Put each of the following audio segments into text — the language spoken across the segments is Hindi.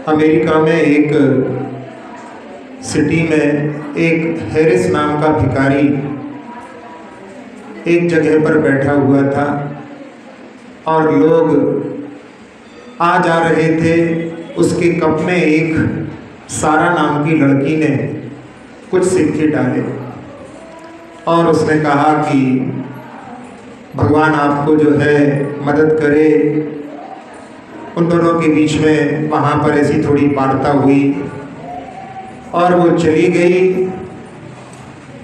अमेरिका में एक सिटी में एक हैरिस नाम का भिखारी एक जगह पर बैठा हुआ था और लोग आ जा रहे थे। उसके कप में एक सारा नाम की लड़की ने कुछ सिक्के डाले और उसने कहा कि भगवान आपको जो है मदद करे। उन दोनों के बीच में वहाँ पर ऐसी थोड़ी वार्ता हुई और वो चली गई।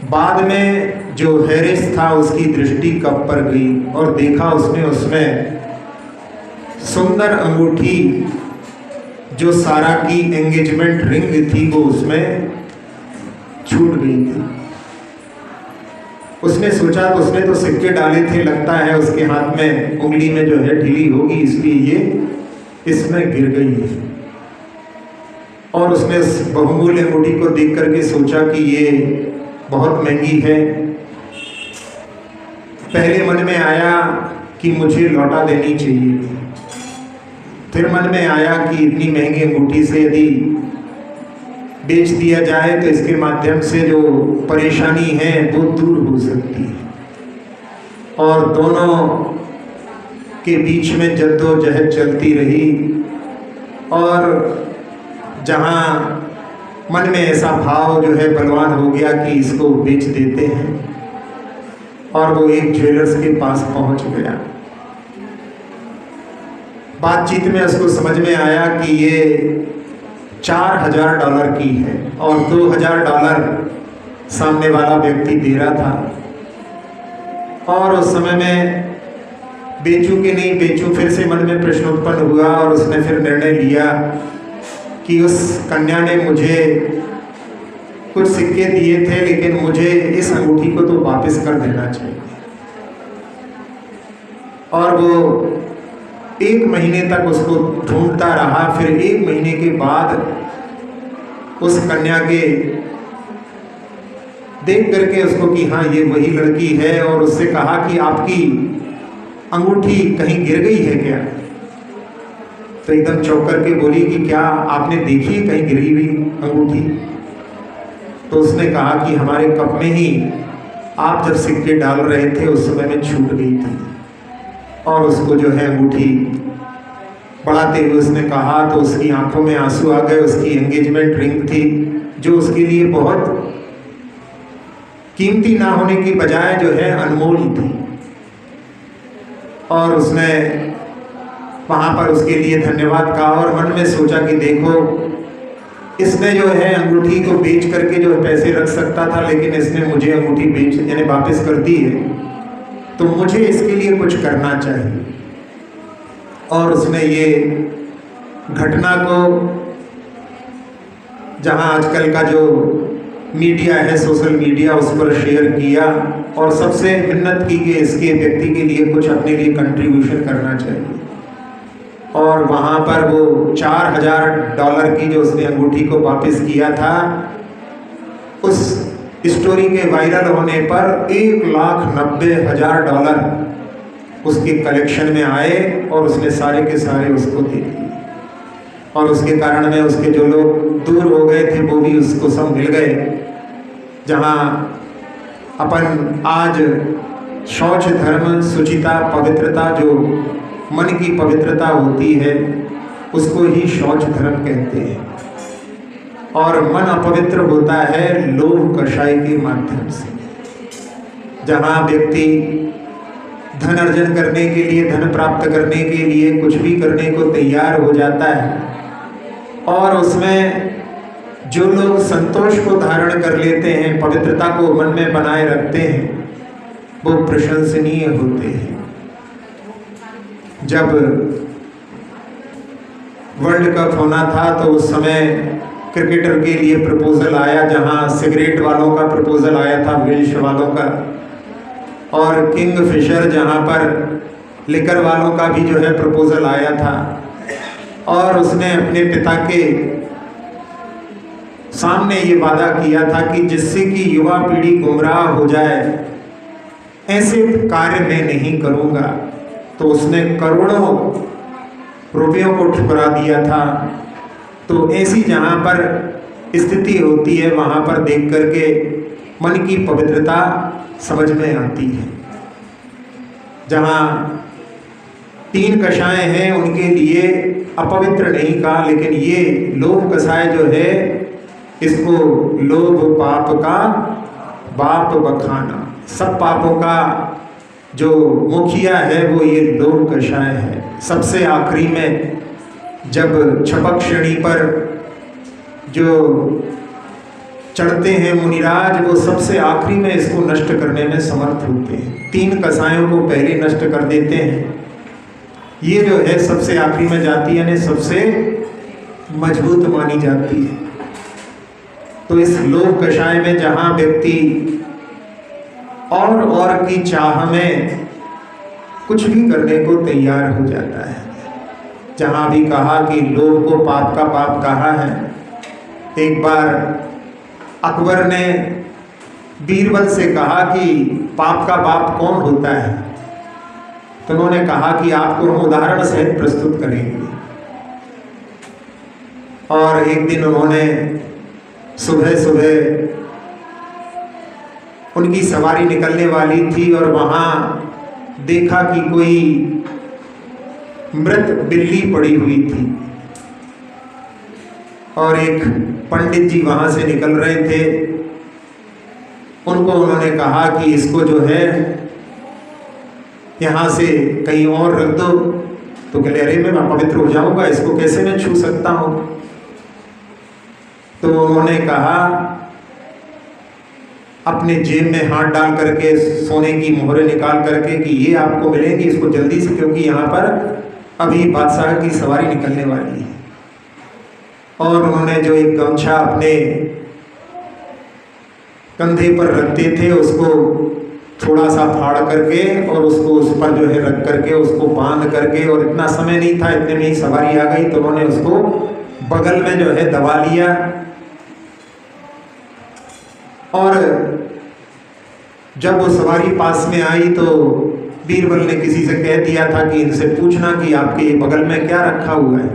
बाद में जो हैरिस था उसकी दृष्टि कप पर गई और देखा उसने उसमें सुंदर अंगूठी जो सारा की एंगेजमेंट रिंग थी वो उसमें छूट गई थी। उसने सोचा तो उसने तो सिक्के डाले थे, लगता है उसके हाथ में उंगली में जो है ढीली होगी इसलिए ये इसमें गिर गई है। और उसने उस बहुमूल्य अंगूठी को देख करके सोचा कि ये बहुत महंगी है। पहले मन में आया कि मुझे लौटा देनी चाहिए। फिर मन में आया कि इतनी महंगी अंगूठी से यदि बेच दिया जाए तो इसके माध्यम से जो परेशानी है वो दूर हो सकती है। और दोनों के बीच में जद्दोजहद चलती रही और जहाँ मन में ऐसा भाव जो है बलवान हो गया कि इसको बेच देते हैं और वो एक ज्वेलर्स के पास पहुंच गया। बातचीत में उसको समझ में आया कि ये $4000 की है और $2000 सामने वाला व्यक्ति दे रहा था। और उस समय में बेचूं कि नहीं बेचूं, फिर से मन में प्रश्न उत्पन्न हुआ और उसने फिर निर्णय लिया कि उस कन्या ने मुझे कुछ सिक्के दिए थे लेकिन मुझे इस अंगूठी को तो वापस कर देना चाहिए। और वो 1 महीने तक उसको ढूंढता रहा। फिर 1 महीने के बाद उस कन्या के देख करके उसको कि हाँ ये वही लड़की है और उससे कहा कि आपकी अंगूठी कहीं गिर गई है क्या? तो एकदम चौंक करके बोली कि क्या आपने देखी है कहीं गिरी हुई अंगूठी? तो उसने कहा कि हमारे कप में ही आप जब सिक्के डाल रहे थे उस समय में छूट गई थी। और उसको जो है अंगूठी बढ़ाते हुए उसने कहा तो उसकी आंखों में आंसू आ गए। उसकी एंगेजमेंट रिंग थी जो उसके लिए बहुत कीमती ना होने की बजाय जो है अनमोल थी। और उसने वहाँ पर उसके लिए धन्यवाद कहा और मन में सोचा कि देखो इसने जो है अंगूठी को बेच करके जो है पैसे रख सकता था लेकिन इसने मुझे अंगूठी बेच यानी वापस कर दी है, तो मुझे इसके लिए कुछ करना चाहिए। और उसने ये घटना को जहाँ आजकल का जो मीडिया है सोशल मीडिया उस पर शेयर किया और सबसे मिन्नत की कि इसके व्यक्ति के लिए कुछ अपने लिए कंट्रीब्यूशन करना चाहिए। और वहाँ पर वो $4000 की जो उसने अंगूठी को वापस किया था उस स्टोरी के वायरल होने पर $1,90,000 उसके कलेक्शन में आए और उसने सारे के सारे उसको दे दिए। और उसके कारण में उसके जो लोग दूर हो गए थे वो भी उसको सब मिल गए। जहाँ अपन आज शौच धर्म शुचिता पवित्रता जो मन की पवित्रता होती है उसको ही शौच धर्म कहते हैं। और मन अपवित्र होता है लोभ कषाय के माध्यम से। जहाँ व्यक्ति धन अर्जन करने के लिए धन प्राप्त करने के लिए कुछ भी करने को तैयार हो जाता है और उसमें जो लोग संतोष को धारण कर लेते हैं पवित्रता को मन में बनाए रखते हैं वो प्रशंसनीय होते हैं। जब वर्ल्ड कप होना था तो उस समय क्रिकेटर के लिए प्रपोजल आया, जहां सिगरेट वालों का प्रपोजल आया था, वेल्श वालों का, और किंग फिशर जहां पर लिकर वालों का भी जो है प्रपोजल आया था। और उसने अपने पिता के सामने ये वादा किया था कि जिससे कि युवा पीढ़ी गुमराह हो जाए ऐसे कार्य मैं नहीं करूँगा। तो उसने करोड़ों रुपयों को ठुकरा दिया था तो ऐसी जहाँ पर स्थिति होती है वहाँ पर देख करके मन की पवित्रता समझ में आती है। जहाँ 3 कषाय हैं उनके लिए अपवित्र नहीं कहा, लेकिन ये लोभ कषाय जो है इसको लोभ पाप का बाप बखाना, सब पापों का जो मुखिया है वो ये लोभ कषाय है। सबसे आखिरी में जब छपक श्रेणी पर जो चढ़ते हैं मुनिराज, वो सबसे आखिरी में इसको नष्ट करने में समर्थ होते हैं। 3 कषायों को पहले नष्ट कर देते हैं। ये जो है सबसे आखिरी में जाती है, यानी सबसे मजबूत मानी जाती है। तो इस लोभ कषाय में जहाँ व्यक्ति और की चाह में कुछ भी करने को तैयार हो जाता है, जहाँ भी कहा कि लोभ को पाप का बाप कहा है। एक बार अकबर ने बीरबल से कहा कि पाप का बाप कौन होता है, तो उन्होंने कहा कि आपको हम उदाहरण सहित प्रस्तुत करेंगे। और एक दिन उन्होंने सुबह सुबह उनकी सवारी निकलने वाली थी और वहाँ देखा कि कोई मृत बिल्ली पड़ी हुई थी, और एक पंडित जी वहाँ से निकल रहे थे। उनको उन्होंने कहा कि इसको जो है यहाँ से कहीं और रख दो। तो कहले अरे मैं अपवित्र हो जाऊँगा, इसको कैसे मैं छू सकता हूँ। तो उन्होंने कहा अपने जेब में हाथ डाल करके सोने की मोहरें निकाल करके कि ये आपको मिलेंगी, इसको जल्दी से, क्योंकि यहाँ पर अभी बादशाह की सवारी निकलने वाली है। और उन्होंने जो एक गमछा अपने कंधे पर रखते थे उसको थोड़ा सा फाड़ करके और उसको उस पर जो है रख करके उसको बांध करके, और इतना समय नहीं था, इतने में ही सवारी आ गई, तो उन्होंने उसको बगल में जो है दबा लिया। और जब वो सवारी पास में आई तो बीरबल ने किसी से कह दिया था कि इनसे पूछना कि आपके बगल में क्या रखा हुआ है,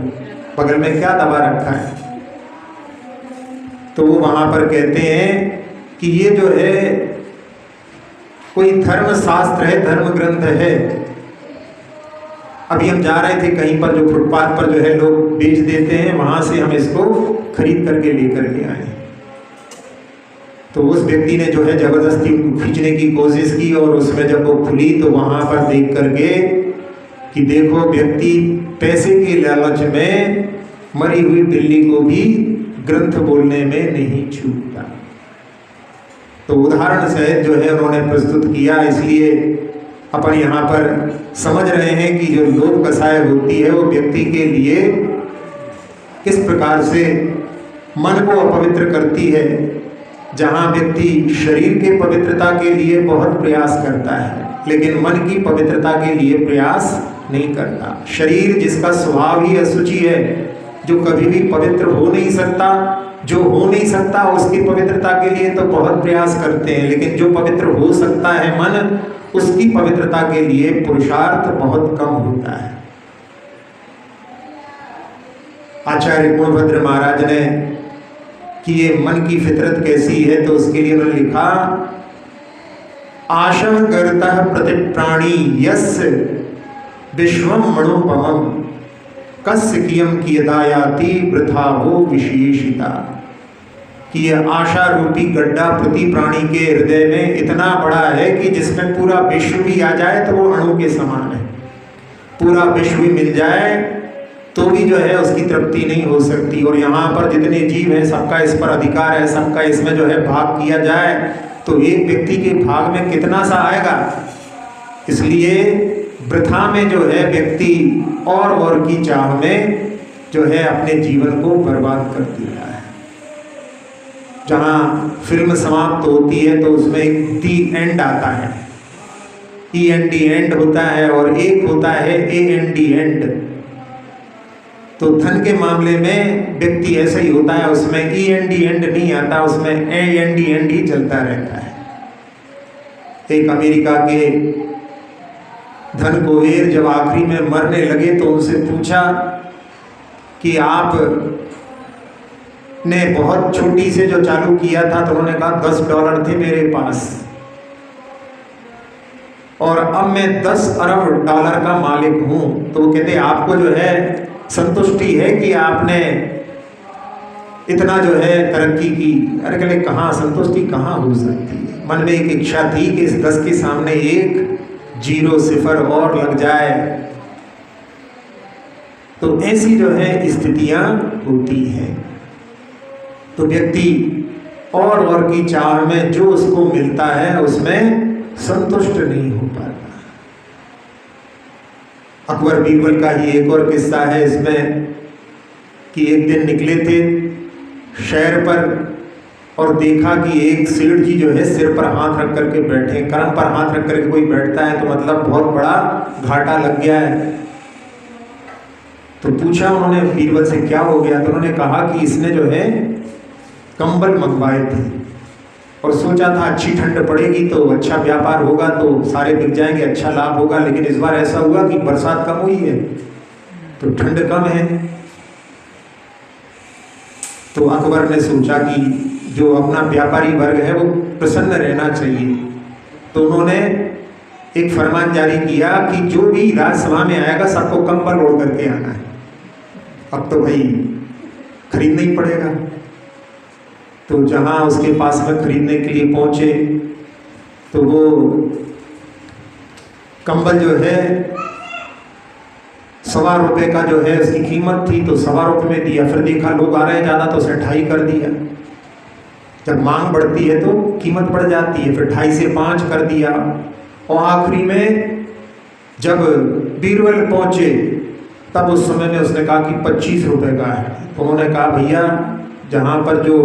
बगल में क्या दबा रखा है। तो वो वहाँ पर कहते हैं कि ये जो है कोई धर्म शास्त्र है, धर्म ग्रंथ है। अभी हम जा रहे थे कहीं पर, जो फुटपाथ पर जो है लोग बेच देते हैं, वहाँ से हम इसको खरीद करके लेकर के आए। तो उस व्यक्ति ने जो है जबरदस्ती उनको खींचने की कोशिश की, और उसमें जब वो खुली तो वहाँ पर देख करके कि देखो व्यक्ति पैसे के लालच में मरी हुई बिल्ली को भी ग्रंथ बोलने में नहीं छूटता। तो उदाहरण से जो है उन्होंने प्रस्तुत किया, इसलिए अपन यहाँ पर समझ रहे हैं कि जो लोभ कषाय होती है वो व्यक्ति के लिए किस प्रकार से मन को अपवित्र करती है। जहाँ व्यक्ति शरीर के पवित्रता के लिए बहुत प्रयास करता है, लेकिन मन की पवित्रता के लिए प्रयास नहीं करता। शरीर जिसका स्वभाव ही अशुचि है, जो कभी भी पवित्र हो नहीं सकता, जो हो नहीं सकता उसकी पवित्रता के लिए तो बहुत प्रयास करते हैं, लेकिन जो पवित्र हो सकता है मन, उसकी पवित्रता के लिए पुरुषार्थ बहुत कम होता है। आचार्य गुणभद्र महाराज ने कि ये मन की फितरत कैसी है, तो उसके लिए उन्होंने लिखा, आशः गर्तः प्रतिप्राणी यस्य विश्वम मणोपमम कस्य कियम कियदायाति वृथा वो विशेषिता। कि यह आशा रूपी गड्ढा प्रति प्राणी के हृदय में इतना बड़ा है कि जिसमें पूरा विश्व भी आ जाए तो वो अणु के समान है। पूरा विश्व भी मिल जाए तो भी जो है उसकी तृप्ति नहीं हो सकती। और यहाँ पर जितने जीव हैं सबका इस पर अधिकार है, सबका इसमें जो है भाग किया जाए तो एक व्यक्ति के भाग में कितना सा आएगा। इसलिए वृथा में जो है व्यक्ति और की चाह में जो है अपने जीवन को बर्बाद कर दिया है। जहाँ फिल्म समाप्त होती है तो उसमें एक दी एंड आता है, END एंड होता है, और एक होता है AND एंड। तो धन के मामले में व्यक्ति ऐसा ही होता है, उसमें END एंड नहीं आता, उसमें AND एंड ही चलता रहता है। एक अमेरिका के धन कुबेर जब आखिरी में मरने लगे तो उनसे पूछा कि आप ने बहुत छोटी से जो चालू किया था, तो उन्होंने कहा $10 थे मेरे पास और अब मैं $10 अरब का मालिक हूं। तो वो कहते आपको जो है संतुष्टि है कि आपने इतना जो है तरक्की की? अरे कहले कहाँ संतुष्टि कहाँ हो सकती है। मन में एक इच्छा थी कि इस 10 के सामने एक 0 0 और लग जाए। तो ऐसी जो है स्थितियां होती हैं। तो व्यक्ति और की चाह में जो उसको मिलता है उसमें संतुष्ट नहीं हो पाता। अकबर बीरबल का ही एक और किस्सा है इसमें कि एक दिन निकले थे शहर पर और देखा कि एक सेठ जी जो है सिर पर हाथ रख करके बैठे। कर्म पर हाथ रख करके कोई बैठता है तो मतलब बहुत बड़ा घाटा लग गया है। तो पूछा उन्होंने बीरबल से क्या हो गया, तो उन्होंने कहा कि इसने जो है कंबल मंगवाए थे और सोचा था अच्छी ठंड पड़ेगी तो अच्छा व्यापार होगा, तो सारे बिक जाएंगे, अच्छा लाभ होगा। लेकिन इस बार ऐसा हुआ कि बरसात कम हुई है तो ठंड कम है। तो अकबर ने सोचा कि जो अपना व्यापारी वर्ग है वो प्रसन्न रहना चाहिए। तो उन्होंने एक फरमान जारी किया कि जो भी राजसभा में आएगा सबको कंबल ओढ़ करके आना है। अब तो भाई खरीदना ही पड़ेगा। तो जहाँ उसके पास में खरीदने के लिए पहुँचे तो वो कंबल जो है ₹1.25 का जो है उसकी कीमत थी, तो ₹1.25 में दिया। फिर देखा लोग आ रहे हैं ज़्यादा तो उसे 2.5 कर दिया। जब मांग बढ़ती है तो कीमत बढ़ जाती है, फिर 2.5 से 5 कर दिया। और आखिरी में जब बीरबल पहुँचे तब उस समय में उसने कहा कि ₹25 का है। तो उन्होंने कहा भैया जहाँ पर जो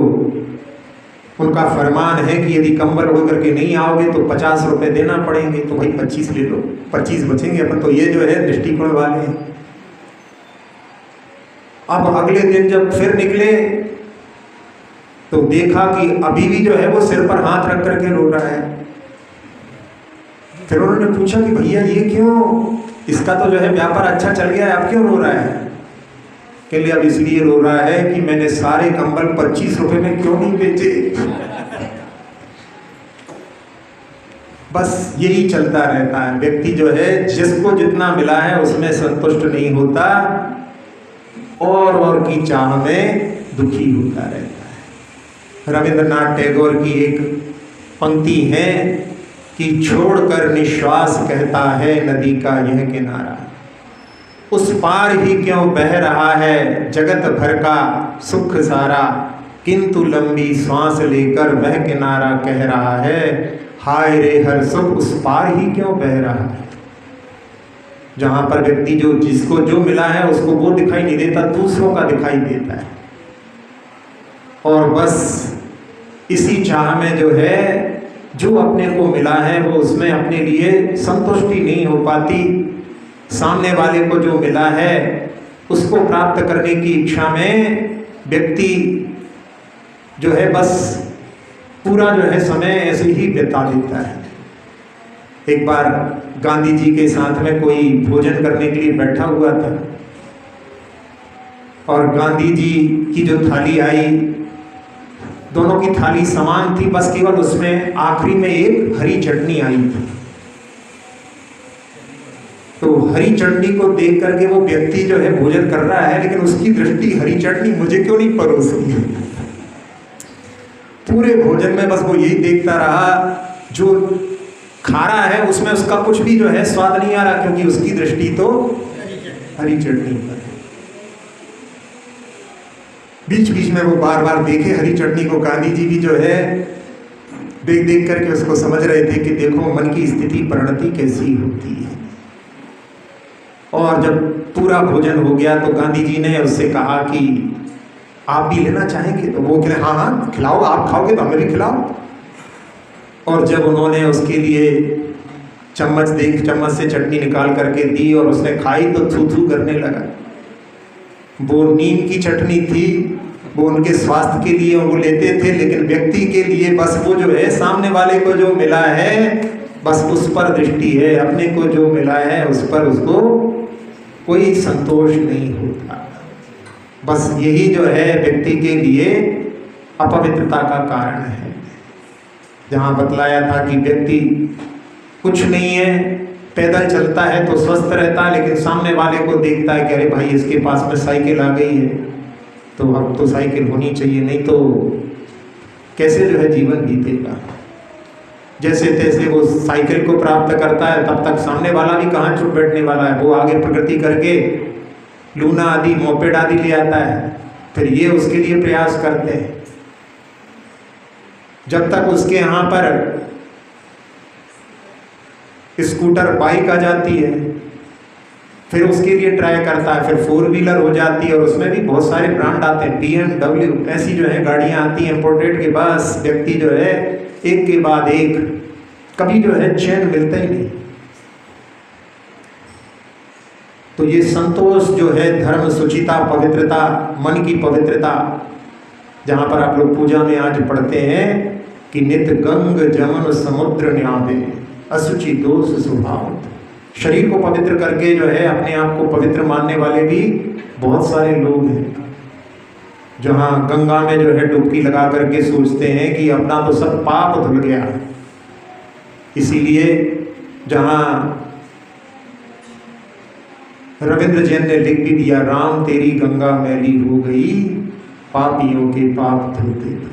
उनका फरमान है कि यदि कंबल ओढ़ करके नहीं आओगे तो ₹50 देना पड़ेंगे, तो भाई 25 ले लो, 25 बचेंगे अपन। तो ये जो है दृष्टिकोण वाले हैं। अब अगले दिन जब फिर निकले तो देखा कि अभी भी जो है वो सिर पर हाथ रख करके रो रहा है। फिर उन्होंने पूछा कि भैया ये क्यों, इसका तो जो है व्यापार अच्छा चल गया है, अब क्यों रो रहा है? के लिए अब इसलिए रो रहा है कि मैंने सारे कंबल ₹25 में क्यों नहीं बेचे। बस यही चलता रहता है। व्यक्ति जो है जिसको जितना मिला है उसमें संतुष्ट नहीं होता और की चाह में दुखी होता रहता है। रविंद्रनाथ टैगोर की एक पंक्ति है कि छोड़कर निश्वास कहता है नदी का यह किनारा, उस पार ही क्यों बह रहा है जगत भर का सुख सारा, किंतु लंबी सांस लेकर वह किनारा कह रहा है हाय रे हर सुख उस पार ही क्यों बह रहा है। जहाँ पर व्यक्ति जो जिसको जो मिला है उसको वो दिखाई नहीं देता, दूसरों का दिखाई देता है। और बस इसी चाह में जो है जो अपने को मिला है वो उसमें अपने लिए संतुष्टि नहीं हो पाती। सामने वाले को जो मिला है उसको प्राप्त करने की इच्छा में व्यक्ति जो है बस पूरा जो है समय ऐसे ही बिता देता है। एक बार गांधी जी के साथ में कोई भोजन करने के लिए बैठा हुआ था और गांधी जी की जो थाली आई, दोनों की थाली समान थी, बस केवल उसमें आखिरी में एक हरी चटनी आई थी। तो हरी चटनी को देख करके वो व्यक्ति जो है भोजन कर रहा है, लेकिन उसकी दृष्टि हरी चटनी मुझे क्यों नहीं परोसी। पूरे भोजन में बस वो यही देखता रहा, जो खा रहा है उसमें उसका कुछ भी जो है स्वाद नहीं आ रहा, क्योंकि उसकी दृष्टि तो हरी चटनी पर है। बीच बीच में वो बार बार देखे हरी चटनी को। गांधी जी भी जो है देख देख करके उसको समझ रहे थे कि देखो मन की स्थिति परिणति कैसी होती है। और जब पूरा भोजन हो गया तो गांधी जी ने उससे कहा कि आप भी लेना चाहेंगे? तो वो कहे हाँ हाँ खिलाओ, आप खाओगे तो हमें भी खिलाओ। और जब उन्होंने उसके लिए चम्मच से चटनी निकाल करके दी और उसने खाई तो थू थू करने लगा। वो नीम की चटनी थी, वो उनके स्वास्थ्य के लिए वो लेते थे, लेकिन व्यक्ति के लिए बस वो जो है सामने वाले को जो मिला है बस उस पर दृष्टि है, अपने को जो मिला है उस पर उसको कोई संतोष नहीं होता। बस यही जो है व्यक्ति के लिए अपवित्रता का कारण है। जहाँ बतलाया था कि व्यक्ति कुछ नहीं है, पैदल चलता है तो स्वस्थ रहता है, लेकिन सामने वाले को देखता है कि अरे भाई इसके पास में साइकिल आ गई है तो अब तो साइकिल होनी चाहिए, नहीं तो कैसे जो है जीवन बीतेगा। जैसे तैसे वो साइकिल को प्राप्त करता है, तब तक सामने वाला भी कहाँ चुप बैठने वाला है, वो आगे प्रगति करके लूना आदि मोपेड आदि ले आता है, फिर ये उसके लिए प्रयास करते हैं। जब तक उसके यहाँ पर स्कूटर बाइक आ जाती है, फिर उसके लिए ट्राई करता है, फिर 4 व्हीलर हो जाती है, और उसमें भी बहुत सारे ब्रांड आते हैं, BMW ऐसी जो है गाड़ियाँ आती हैं इंपोर्टेड के। बस व्यक्ति जो है एक के बाद एक, कभी जो है चैन मिलता ही नहीं। तो ये संतोष जो है धर्म, शुचिता, पवित्रता, मन की पवित्रता, जहाँ पर आप लोग पूजा में आज पढ़ते हैं कि नित गंग जमन समुद्र न्यावे असुचि दोष स्वभाव। शरीर को पवित्र करके जो है अपने आप को पवित्र मानने वाले भी बहुत सारे लोग हैं, जहाँ गंगा में जो है डुबकी लगा करके सोचते हैं कि अपना तो सब पाप धुल गया। इसीलिए जहाँ रविंद्र जैन ने लिख भी दिया, राम तेरी गंगा मैली हो गई, पापियों के पाप धुलते धुलते।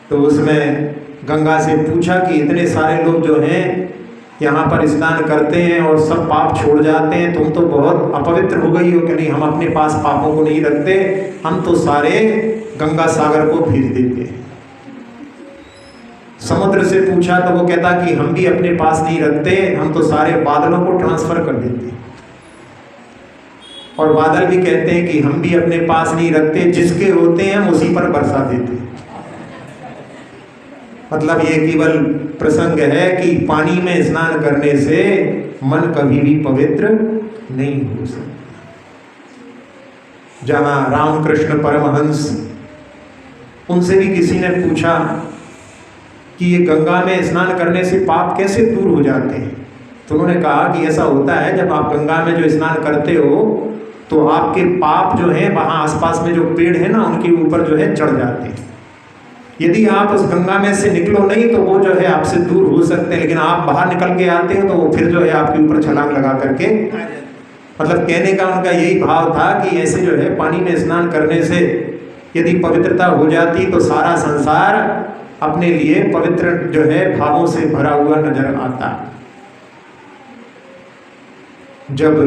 तो उसमें गंगा से पूछा कि इतने सारे लोग जो हैं यहाँ पर स्नान करते हैं और सब पाप छोड़ जाते हैं, तुम तो बहुत अपवित्र हो गई हो कि नहीं, हम अपने पास पापों को नहीं रखते, हम तो सारे गंगा सागर को भेज देते हैं। समुद्र से पूछा तो वो कहता कि हम भी अपने पास नहीं रखते, हम तो सारे बादलों को ट्रांसफर कर देते हैं। और बादल भी कहते हैं कि हम भी अपने पास नहीं रखते, जिसके होते हैं हम उसी पर बरसा देते हैं। मतलब ये केवल प्रसंग है कि पानी में स्नान करने से मन कभी भी पवित्र नहीं हो सकता। जहाँ रामकृष्ण परमहंस, उनसे भी किसी ने पूछा कि ये गंगा में स्नान करने से पाप कैसे दूर हो जाते हैं, तो उन्होंने कहा कि ऐसा होता है, जब आप गंगा में जो स्नान करते हो तो आपके पाप जो है वहाँ आसपास में जो पेड़ है ना, उनके ऊपर जो है चढ़ जाते हैं। यदि आप उस गंगा में से निकलो नहीं तो वो जो है आपसे दूर हो सकते हैं, लेकिन आप बाहर निकल के आते हो तो वो फिर जो है आपके ऊपर छलांग लगा करके, मतलब कहने का उनका यही भाव था कि ऐसे जो है पानी में स्नान करने से यदि पवित्रता हो जाती तो सारा संसार अपने लिए पवित्र जो है भावों से भरा हुआ नजर आता। जब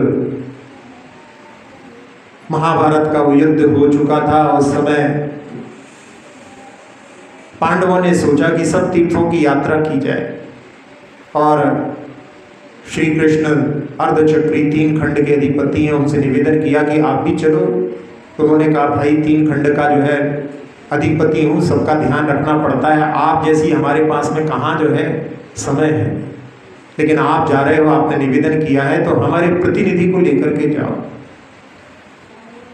महाभारत का वो युद्ध हो चुका था, उस समय पांडवों ने सोचा कि सब तीर्थों की यात्रा की जाए, और श्री कृष्ण अर्धचक्री 3 खंड के अधिपति हैं, उनसे निवेदन किया कि आप भी चलो। तो उन्होंने कहा भाई 3 खंड का जो है अधिपति हूँ, सबका ध्यान रखना पड़ता है, आप जैसी हमारे पास में कहाँ जो है समय है, लेकिन आप जा रहे हो, आपने निवेदन किया है तो हमारे प्रतिनिधि को लेकर के जाओ।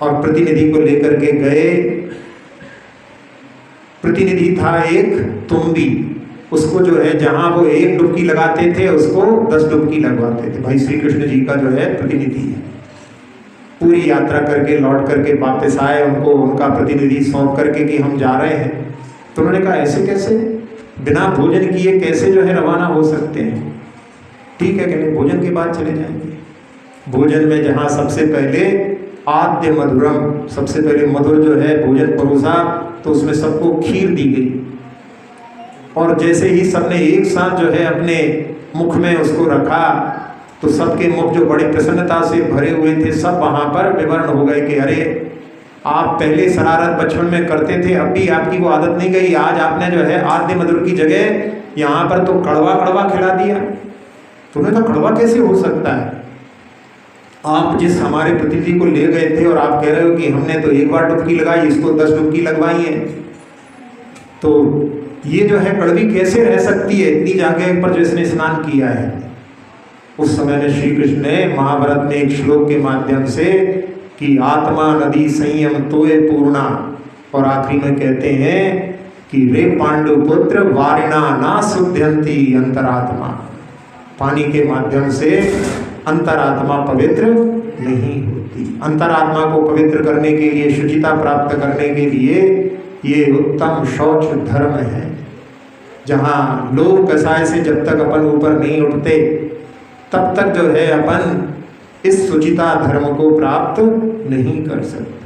और प्रतिनिधि को लेकर के गए। प्रतिनिधि था एक तुम्बी, उसको जो है जहां वो 1 डुबकी लगाते थे उसको 10 डुबकी लगवाते थे। भाई श्री कृष्ण जी का जो है प्रतिनिधि है। पूरी यात्रा करके लौट करके वापस आए, उनको उनका प्रतिनिधि सौंप करके कि हम जा रहे हैं। तो उन्होंने कहा ऐसे कैसे, बिना भोजन किए कैसे जो है रवाना हो सकते हैं। ठीक है, कहने भोजन के बाद चले जाएंगे। भोजन में जहाँ सबसे पहले आद्य मधुरम, सबसे पहले मधुर जो है भोजन परोसा, तो उसमें सबको खीर दी गई। और जैसे ही सबने एक साथ जो है अपने मुख में उसको रखा तो सबके मुख जो बड़ी प्रसन्नता से भरे हुए थे, सब वहाँ पर विवरण हो गए कि अरे आप पहले शरारत बचपन में करते थे, अब भी आपकी वो आदत नहीं गई, आज आपने जो है आद्य मधुर की जगह यहाँ पर तो कड़वा कड़वा खिला दिया। तुमने तो कड़वा कैसे हो सकता है, आप जिस हमारे प्रतिनिधि को ले गए थे और आप कह रहे हो कि हमने तो 1 बार डुबकी लगाई, इसको 10 डुबकी लगवाई है, तो ये जो है कड़वी कैसे रह सकती है इतनी जगह पर जो इसने स्नान किया है। उस समय में श्री कृष्ण ने महाभारत में एक श्लोक के माध्यम से कि आत्मा नदी संयम तोय पूर्णा, और आखिरी में कहते हैं कि रे पांडु पुत्र वारिणा ना शुद्धयंती अंतरात्मा, पानी के माध्यम से अंतरात्मा पवित्र नहीं होती। अंतरात्मा को पवित्र करने के लिए, शुचिता प्राप्त करने के लिए ये उत्तम शौच धर्म है, जहाँ लोभ कसाय से जब तक अपन ऊपर नहीं उठते तब तक जो है अपन इस शुचिता धर्म को प्राप्त नहीं कर सकते।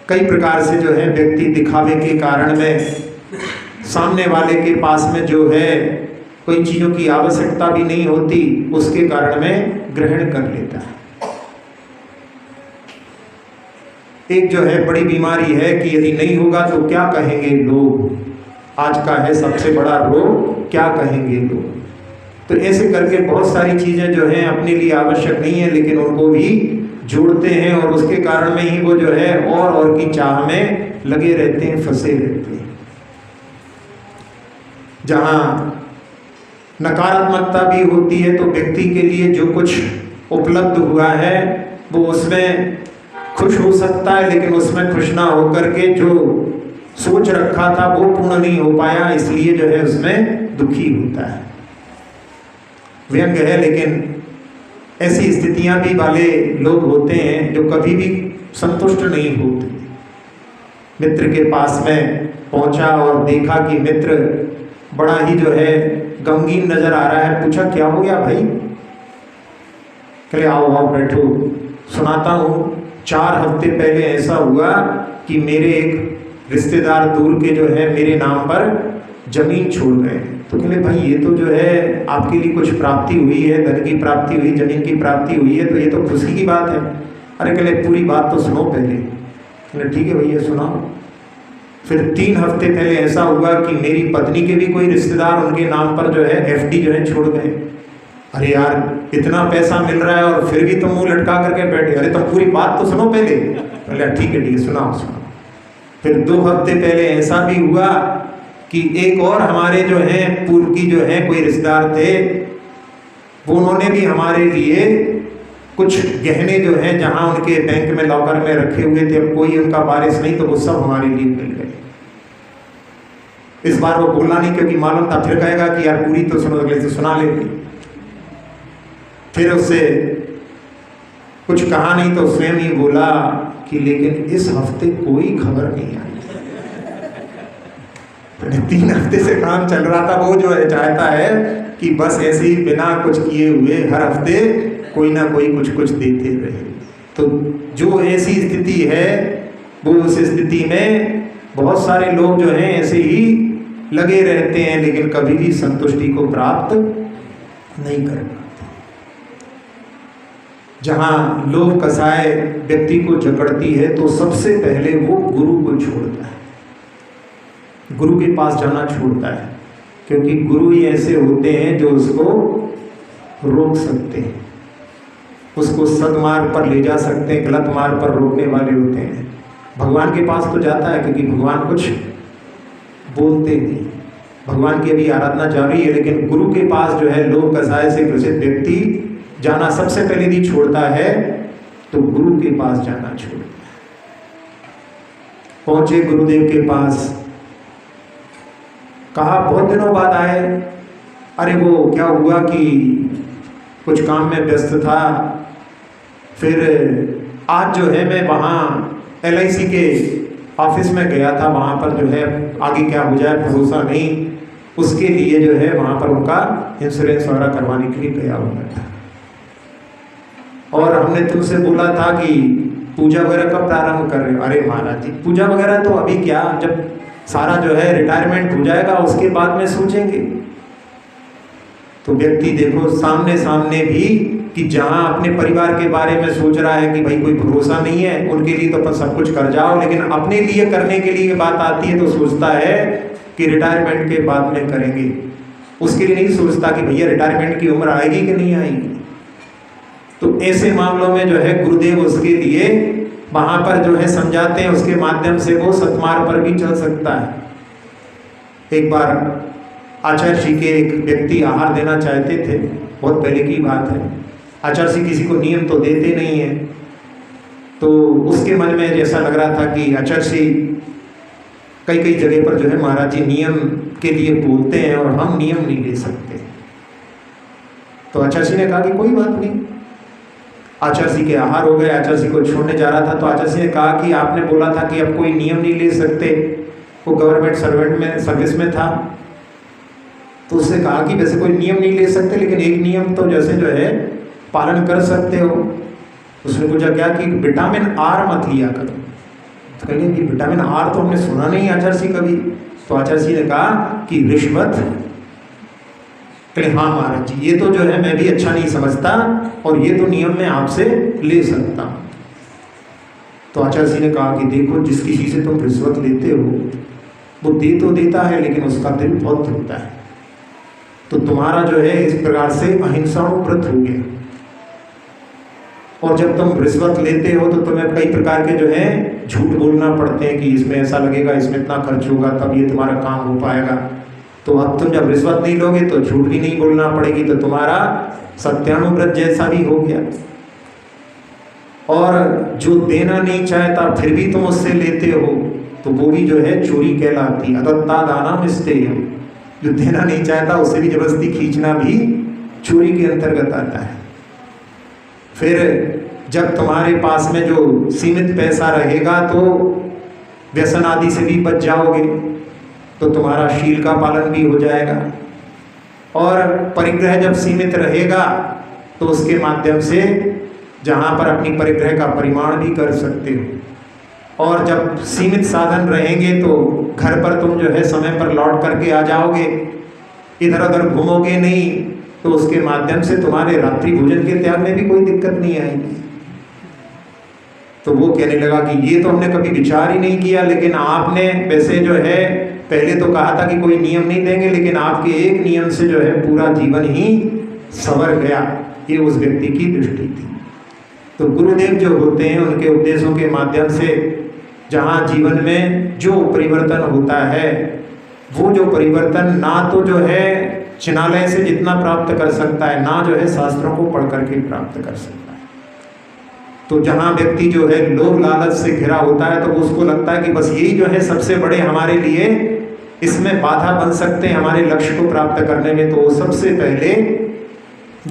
कई प्रकार से जो है व्यक्ति दिखावे के कारण में सामने वाले के पास में जो है कोई चीज़ों की आवश्यकता भी नहीं होती, उसके कारण में ग्रहण कर लेता है। एक जो है बड़ी बीमारी है कि यदि नहीं होगा तो क्या कहेंगे लोग, आज का है सबसे बड़ा रोग, क्या कहेंगे लोग। तो ऐसे करके बहुत सारी चीज़ें जो हैं अपने लिए आवश्यक नहीं है लेकिन उनको भी जोड़ते हैं और उसके कारण में ही वो जो है और की चाह में लगे रहते हैं, फंसे रहते हैं। जहाँ नकारात्मकता भी होती है तो व्यक्ति के लिए जो कुछ उपलब्ध हुआ है वो उसमें खुश हो सकता है, लेकिन उसमें खुश ना होकर के जो सोच रखा था वो पूर्ण नहीं हो पाया, इसलिए जो है उसमें दुखी होता है। व्यंग है, लेकिन ऐसी स्थितियां भी वाले लोग होते हैं जो कभी भी संतुष्ट नहीं होते। मित्र के पास में पहुंचा और देखा कि मित्र बड़ा ही जो है गमगीन नजर आ रहा है, पूछा क्या हो गया भाई? कहे आओ आओ बैठो, सुनाता हूँ। 4 हफ्ते पहले ऐसा हुआ कि मेरे एक रिश्तेदार दूर के जो है मेरे नाम पर जमीन छोड़ गए। तो कहले भाई ये तो जो है आपके लिए कुछ प्राप्ति हुई है, धन की प्राप्ति हुई, जमीन की प्राप्ति हुई है, तो ये तो खुशी की बात है। अरे कहले पूरी बात तो सुनो पहले। कहले ठीक है भैया सुनाओ। फिर 3 हफ्ते पहले ऐसा हुआ कि मेरी पत्नी के भी कोई रिश्तेदार उनके नाम पर जो है FD जो है छोड़ गए। अरे यार इतना पैसा मिल रहा है और फिर भी तुम मुंह लटका करके बैठे, अरे तुम पूरी बात तो सुनो पहले। बोले ठीक है सुनाओ सुनाओ। फिर 2 हफ्ते पहले ऐसा भी हुआ कि एक और हमारे जो है पूर्व की जो है कोई रिश्तेदार थे, वो उन्होंने भी हमारे लिए कुछ गहने जो हैं जहां उनके बैंक में लॉकर में रखे हुए थे, अब कोई उनका वारिस नहीं तो वो सब हमारे लिए मिल गए। इस बार वो बोला नहीं क्योंकि मालूम था फिर कहेगा कि यार पूरी तो सुनो, अगले से सुना लेती। फिर उससे कुछ कहा नहीं तो स्वयं ही बोला कि लेकिन इस हफ्ते कोई खबर नहीं आई। 3 हफ्ते से काम चल रहा था, वो जो है चाहता है कि बस ऐसे ही बिना कुछ किए हुए हर हफ्ते कोई ना कोई कुछ देते रहे। तो जो ऐसी स्थिति है वो उस स्थिति में बहुत सारे लोग जो हैं ऐसे ही लगे रहते हैं, लेकिन कभी भी संतुष्टि को प्राप्त नहीं कर पाते। जहाँ लोभ कसाय व्यक्ति को जकड़ती है तो सबसे पहले वो गुरु को छोड़ता है, गुरु के पास जाना छोड़ता है, क्योंकि गुरु ही ऐसे होते हैं जो उसको रोक सकते हैं, उसको सदमार्ग पर ले जा सकते हैं, गलत मार्ग पर रोकने वाले होते हैं। भगवान के पास तो जाता है क्योंकि भगवान कुछ बोलते नहीं, भगवान की अभी आराधना जारी है, लेकिन गुरु के पास जो है लोभ कसाय से ग्रसित व्यक्ति जाना सबसे पहले नहीं छोड़ता है, तो गुरु के पास जाना छोड़ता है। पहुंचे गुरुदेव के पास, कहा बहुत दिनों बाद आए। अरे वो क्या हुआ कि कुछ काम में व्यस्त था, फिर आज जो है मैं वहाँ LIC के ऑफिस में गया था, वहाँ पर जो है आगे क्या हो जाए भरोसा नहीं, उसके लिए जो है वहाँ पर उनका इंश्योरेंस वगैरह करवाने के लिए गया हुआ था। और हमने तुमसे बोला था कि पूजा वगैरह कब प्रारंभ कर रहे हो? अरे महाराज जी पूजा वगैरह तो अभी क्या, जब सारा जो है रिटायरमेंट हो जाएगा उसके बाद में सोचेंगे। तो व्यक्ति देखो सामने सामने भी कि जहाँ अपने परिवार के बारे में सोच रहा है कि भाई कोई भरोसा नहीं है, उनके लिए तो अपन सब कुछ कर जाओ, लेकिन अपने लिए करने के लिए बात आती है तो सोचता है कि रिटायरमेंट के बाद में करेंगे। उसके लिए नहीं सोचता कि भैया रिटायरमेंट की उम्र आएगी कि नहीं आएगी। तो ऐसे मामलों में जो है गुरुदेव उसके लिए वहाँ पर जो है समझाते हैं, उसके माध्यम से वो सतमार्ग पर भी चल सकता है। एक बार आचार्य जी के एक व्यक्ति आहार देना चाहते थे, बहुत पहले की बात है। आचार्य जी किसी को नियम तो देते नहीं है, तो उसके मन में जैसा लग रहा था कि आचार्य जी कई जगह पर जो है महाराज जी नियम के लिए बोलते हैं और हम नियम नहीं ले सकते। तो आचार्य जी ने कहा कि कोई बात नहीं, आचार्य के आहार हो गए, आचार्य को छोड़ने जा रहा था तो आचार्य ने कहा कि आपने बोला था कि अब कोई नियम नहीं ले सकते, वो गवर्नमेंट सर्विस में था, तो उसने कहा कि वैसे कोई नियम नहीं ले सकते लेकिन एक नियम तो जैसे जो है पालन कर सकते हो। उसने पूछा क्या कि विटामिन आर मत लिया करो। तो कहेंगे कि विटामिन आर तो हमने सुना नहीं आचार्य कभी। तो आचार्य ने कहा कि रिश्वत। कहे हाँ महाराज जी, ये तो जो है मैं भी अच्छा नहीं समझता और ये तो नियम में आपसे ले सकता हूँ। तो आचार्य ने कहा कि देखो, जिस किसी से तुम रिश्वत लेते हो वो दे तो देता है लेकिन उसका दिल बहुत दुखता है, तो तुम्हारा जो है इस प्रकार से अहिंसानुव्रत हो गया। और जब तुम रिश्वत लेते हो तो तुम्हें कई प्रकार के जो है झूठ बोलना पड़ते हैं कि इसमें ऐसा लगेगा, इसमें इतना खर्च होगा, तब ये तुम्हारा काम हो पाएगा। तो अब तुम जब रिश्वत नहीं लोगे तो झूठ भी नहीं बोलना पड़ेगी, तो तुम्हारा सत्यानुव्रत जैसा भी हो गया। और जो देना नहीं चाहता फिर भी तुम उससे लेते हो तो वो भी जो है चोरी कहलाती है। अदत्ता दाना निस्तेय, जो देना नहीं चाहता उससे भी जबरदस्ती खींचना भी चोरी के अंतर्गत आता है। फिर जब तुम्हारे पास में जो सीमित पैसा रहेगा तो व्यसन आदि से भी बच जाओगे, तो तुम्हारा शील का पालन भी हो जाएगा। और परिग्रह जब सीमित रहेगा तो उसके माध्यम से जहाँ पर अपनी परिग्रह का परिमाण भी कर सकते हो। और जब सीमित साधन रहेंगे तो घर पर तुम जो है समय पर लौट करके आ जाओगे, इधर उधर घूमोगे नहीं, तो उसके माध्यम से तुम्हारे रात्रि भोजन के त्याग में भी कोई दिक्कत नहीं आएगी। तो वो कहने लगा कि ये तो हमने कभी विचार ही नहीं किया, लेकिन आपने वैसे जो है पहले तो कहा था कि कोई नियम नहीं देंगे, लेकिन आपके एक नियम से जो है पूरा जीवन ही संवर गया। ये उस व्यक्ति की दृष्टि थी। तो गुरुदेव जो होते हैं उनके उपदेशों के माध्यम से जहाँ जीवन में जो परिवर्तन होता है, वो जो परिवर्तन ना तो जो है चिनालय से जितना प्राप्त कर सकता है, ना जो है शास्त्रों को पढ़ करके प्राप्त कर सकता है। तो जहाँ व्यक्ति जो है लोभ लालच से घिरा होता है तो उसको लगता है कि बस यही जो है सबसे बड़े हमारे लिए इसमें बाधा बन सकते हैं हमारे लक्ष्य को प्राप्त करने में, तो वो सबसे पहले